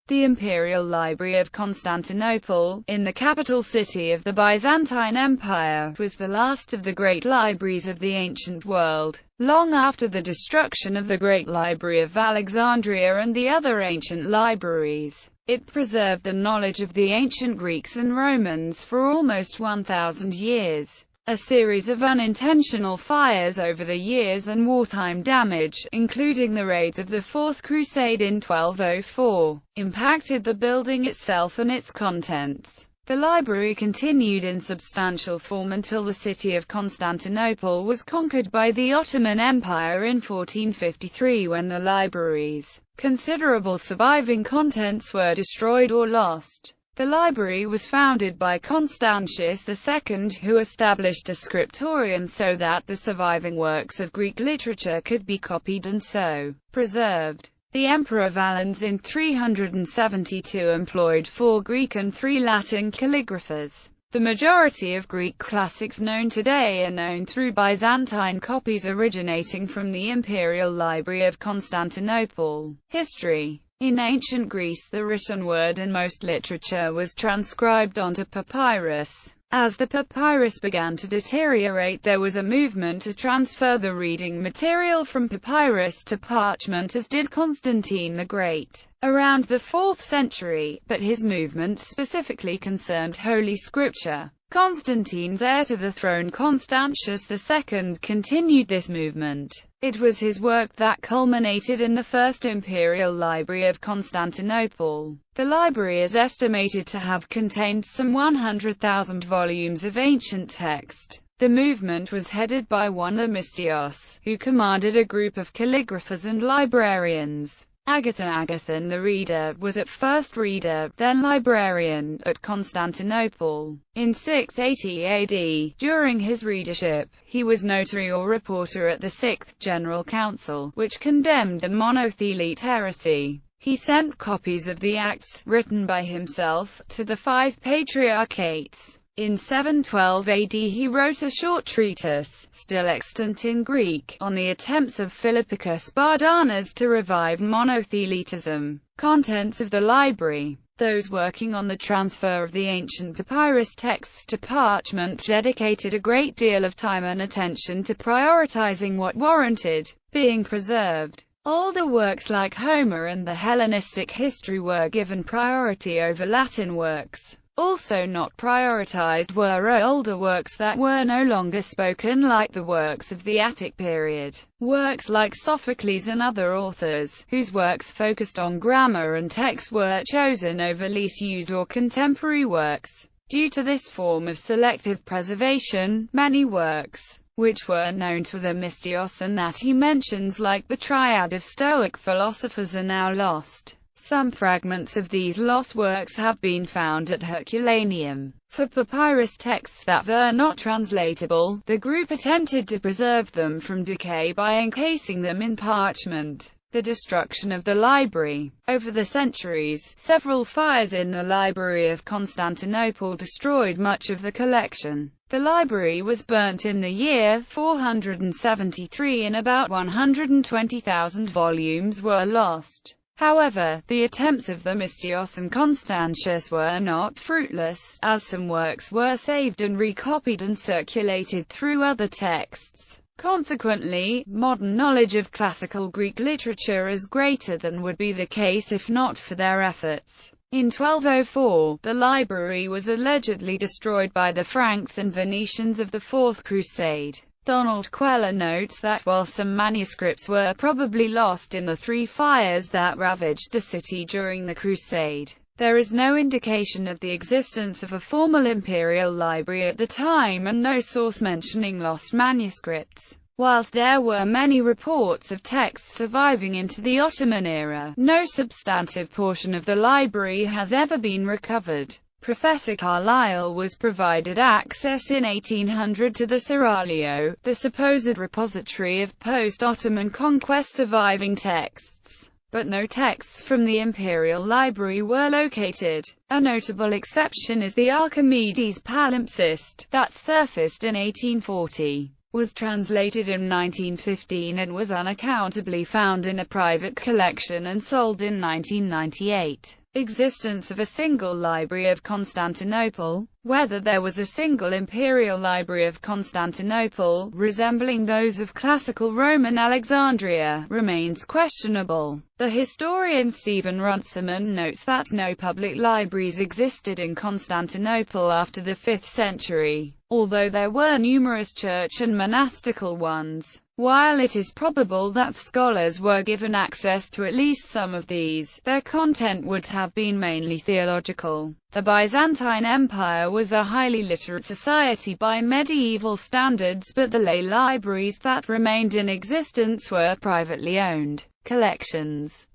The Imperial Library of Constantinople, in the capital city of the Byzantine Empire, was the last of the great libraries of the ancient world. Long after the destruction of the Great Library of Alexandria and the other ancient libraries, it preserved the knowledge of the ancient Greeks and Romans for almost 1,000 years. A series of unintentional fires over the years and wartime damage, including the raids of the Fourth Crusade in 1204, impacted the building itself and its contents. The library continued in substantial form until the city of Constantinople was conquered by the Ottoman Empire in 1453, when the library's considerable surviving contents were destroyed or lost. The library was founded by Constantius II, who established a scriptorium so that the surviving works of Greek literature could be copied and so preserved. The Emperor Valens in 372 employed 4 Greek and 3 Latin calligraphers. The majority of Greek classics known today are known through Byzantine copies originating from the Imperial Library of Constantinople. History. In ancient Greece, the written word in most literature was transcribed onto papyrus. As the papyrus began to deteriorate, there was a movement to transfer the reading material from papyrus to parchment, as did Constantine the Great around the 4th century, but his movement specifically concerned Holy Scripture. Constantine's heir to the throne, Constantius II, continued this movement. It was his work that culminated in the First Imperial Library of Constantinople. The library is estimated to have contained some 100,000 volumes of ancient text. The movement was headed by one Themistios, who commanded a group of calligraphers and librarians. Agathon the reader was at first reader, then librarian, at Constantinople. In 680 AD, during his readership, he was notary or reporter at the Sixth General Council, which condemned the monothelite heresy. He sent copies of the Acts, written by himself, to the 5 patriarchates. In 712 AD he wrote a short treatise, still extant in Greek, on the attempts of Philippicus Bardanas to revive monothelitism. Contents of the library. Those working on the transfer of the ancient papyrus texts to parchment dedicated a great deal of time and attention to prioritizing what warranted being preserved. Older works like Homer and the Hellenistic history were given priority over Latin works. Also not prioritized were older works that were no longer spoken, like the works of the Attic period. Works like Sophocles and other authors, whose works focused on grammar and text, were chosen over less used or contemporary works. Due to this form of selective preservation, many works, which were known to Themistios and that he mentions, like the triad of Stoic philosophers, are now lost. Some fragments of these lost works have been found at Herculaneum. For papyrus texts that were not translatable, the group attempted to preserve them from decay by encasing them in parchment. The destruction of the library. Over the centuries, several fires in the Library of Constantinople destroyed much of the collection. The library was burnt in the year 473 and about 120,000 volumes were lost. However, the attempts of Themistios and Constantius were not fruitless, as some works were saved and recopied and circulated through other texts. Consequently, modern knowledge of classical Greek literature is greater than would be the case if not for their efforts. In 1204, the library was allegedly destroyed by the Franks and Venetians of the Fourth Crusade. Donald Queller notes that while some manuscripts were probably lost in the 3 fires that ravaged the city during the Crusade, there is no indication of the existence of a formal imperial library at the time and no source mentioning lost manuscripts. Whilst there were many reports of texts surviving into the Ottoman era, no substantive portion of the library has ever been recovered. Professor Carlyle was provided access in 1800 to the Seraglio, the supposed repository of post-Ottoman conquest surviving texts, but no texts from the Imperial Library were located. A notable exception is the Archimedes palimpsest, that surfaced in 1840, was translated in 1915 and was unaccountably found in a private collection and sold in 1998. existence of a single Library of Constantinople. Whether there was a single Imperial Library of Constantinople, resembling those of classical Roman Alexandria, remains questionable. The historian Stephen Runciman notes that no public libraries existed in Constantinople after the 5th century, although there were numerous church and monastical ones. While it is probable that scholars were given access to at least some of these, their content would have been mainly theological. The Byzantine Empire was a highly literate society by medieval standards, but the lay libraries that remained in existence were privately owned collections.